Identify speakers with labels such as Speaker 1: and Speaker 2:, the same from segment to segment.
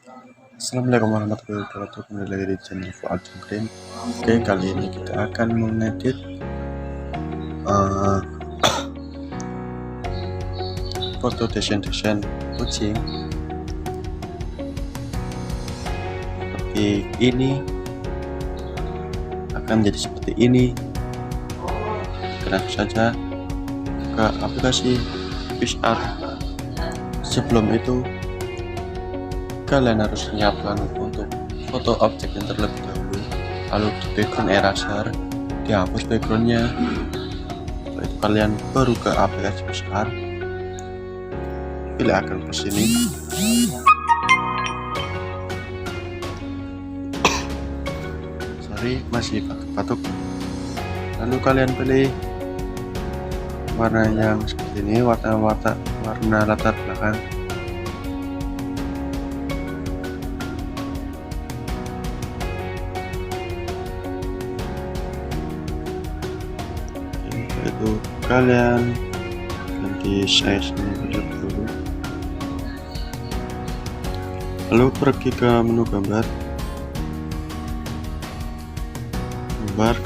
Speaker 1: Assalamualaikum warahmatullahi wabarakatuh. Kembali lagi di channel BUAT dan Keren. Oke, kali ini kita akan mengedit foto desain kucing seperti ini. Akan jadi seperti ini. Langsung saja ke aplikasi Picsart. Sebelum itu kalian harus menyiapkan untuk foto objek yang terlebih dahulu, lalu di background eraser dihapus backgroundnya. Setelah itu kalian baru ke aplikasi Picsart, pilih icon plus ini, sorry masih batuk-batuk, lalu kalian pilih warna yang seperti ini, warna latar belakang. Itu kalian ganti size nya dulu, lalu pergi ke menu gambar,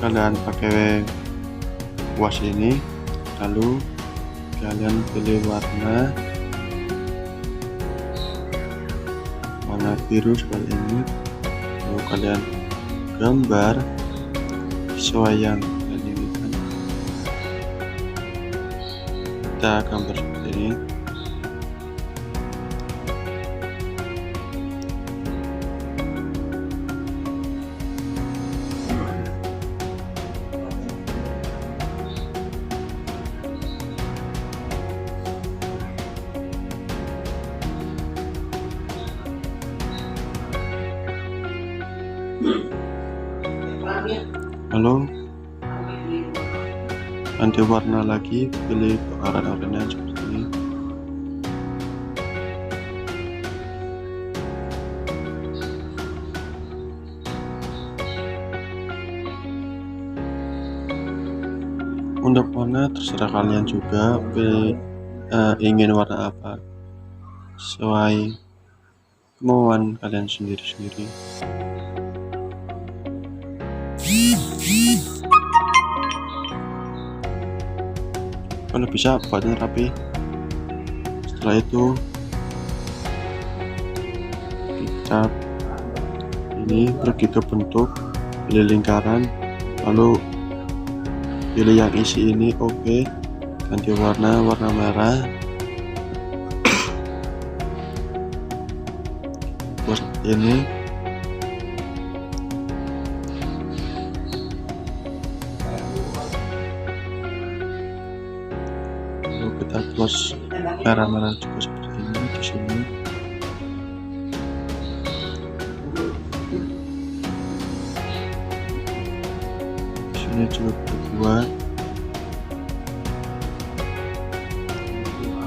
Speaker 1: kalian pakai was ini, lalu kalian pilih warna biru seperti ini, lalu kalian gambar sesuai yang kalian inginkan. Kita gambar seperti ini. Lalu ganti warna lagi, pilih ke oranye seperti ini. Untuk warna terserah kalian juga, pilih ingin warna apa sesuai kemauan kalian sendiri-sendiri. Kalau bisa buatnya rapi. Setelah itu kita ini pergi ke bentuk, pilih lingkaran, lalu pilih yang isi ini, oke. Ganti warna merah, buat seperti ini. Kita close merah juga seperti ini di sini. Di sini juga buat.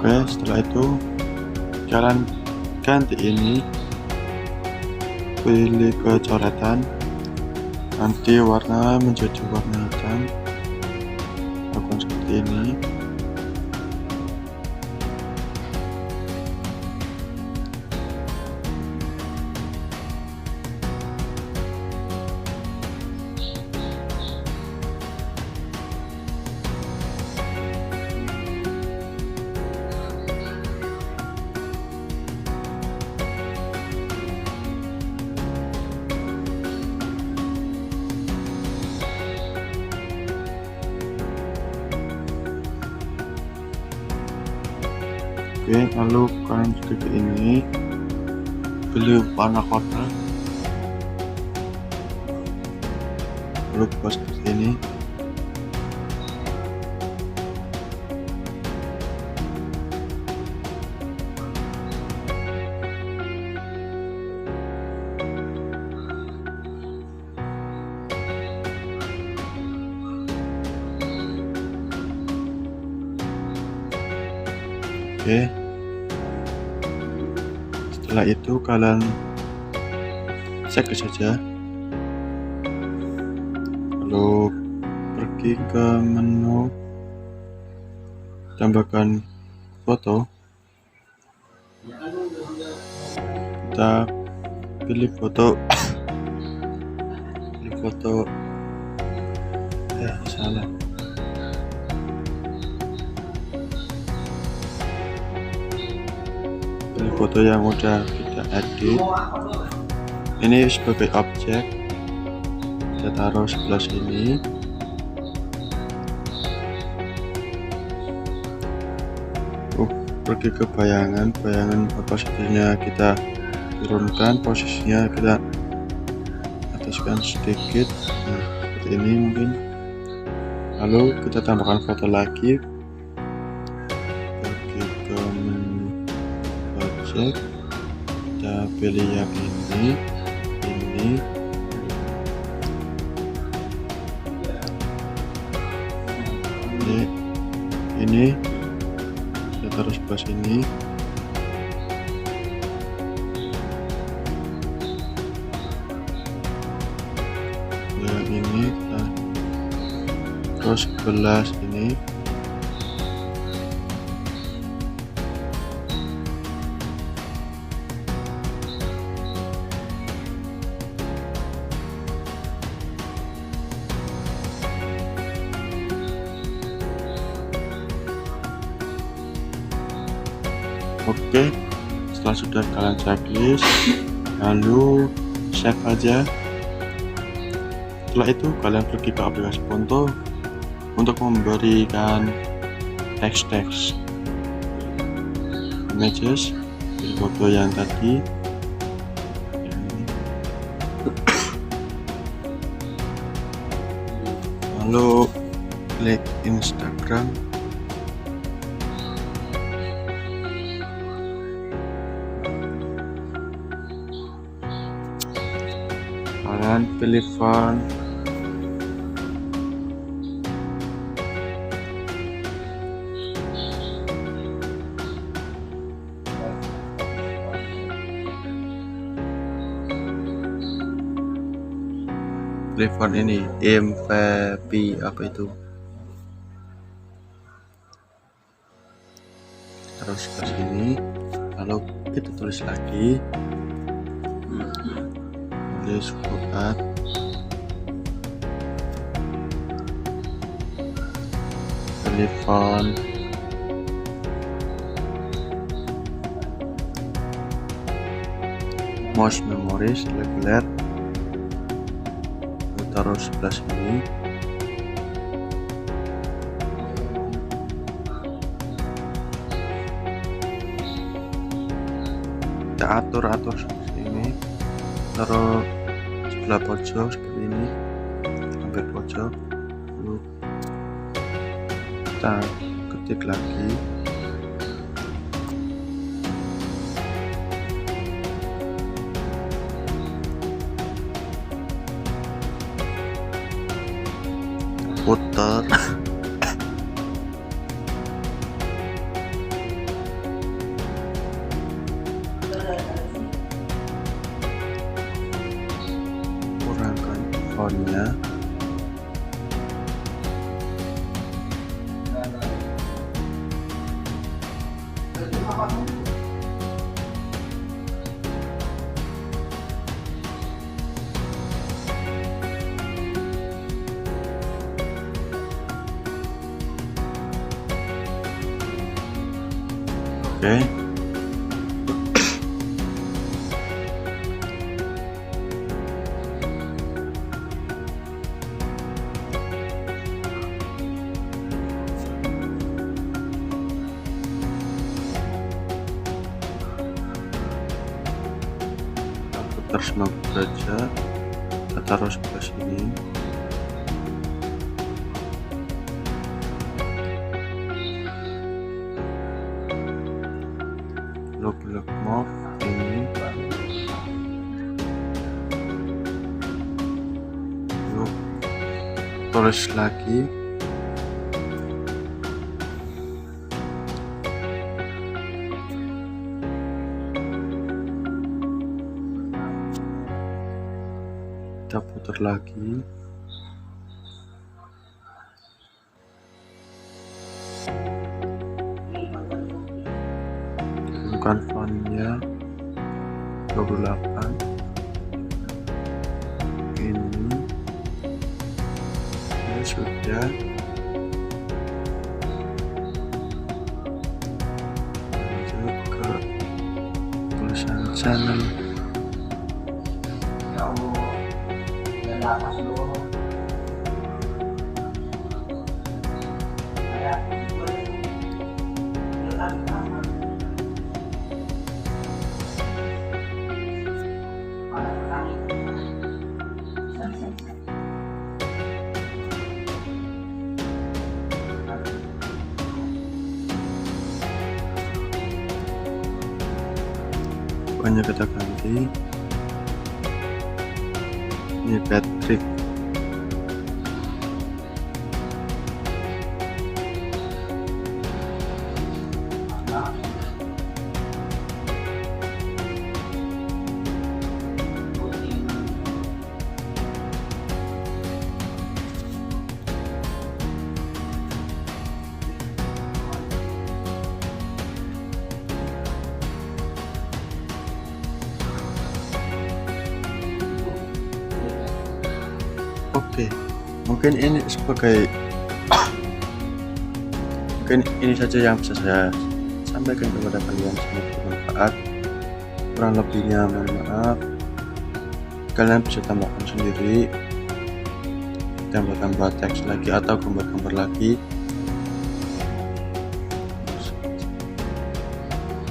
Speaker 1: Oke, setelah itu kalian ganti ini, pilih kecoretan, ganti warna menjadi warna hitam, lakukan seperti ini. Oke, lalu kalian juga ke ini, pilih warna kotak, lalu buat seperti ini. Oke, setelah itu kalian cek saja, lalu pergi ke menu, tambahkan foto, kita pilih foto salah. Pilih foto yang udah kita edit. Ini sebagai objek, kita taruh sebelah sini. Pergi ke bayangan posisinya kita turunkan, posisinya kita ataskan sedikit, nah, seperti ini mungkin. Lalu kita tambahkan foto lagi, pergi ke menu objek, kita pilih yang ini kita taruh sebelah sini. Yang ini kita terus sebelah sini. Oke, setelah sudah kalian checklist, lalu save aja. Setelah itu kalian pergi ke aplikasi Phonto untuk memberikan teks images di foto yang tadi. Lalu klik Instagram. Kalian pilih font, pilih font ini MVP apa itu, terus ke sini, lalu kita tulis lagi. Tulis BUAT, pilih font, mouse memories regular, taruh sebelah sini. Kita atur seperti ini, taruh sebelah pojok seperti ini sampai pojok. Lalu kita ketik lagi, putar. Kurangkan fontnya. Oke. Terus saja kita taruh sebelah sini. Blok move ini, lalu tulis lagi. Kita putar lagi. Bukan fontnya 28. WISUDA. Lanjut ke tulisan channel. Pokoknya kita ganti ini Patrick. Oke, mungkin ini saja yang bisa saya sampaikan kepada kalian. Semoga bermanfaat. Kurang lebihnya mohon maaf. Kalian bisa tambahkan sendiri, tambah teks lagi atau gambar-gambar lagi.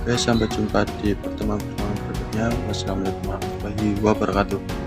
Speaker 1: Oke, sampai jumpa di pertemuan berikutnya. Wassalamualaikum warahmatullahi wabarakatuh.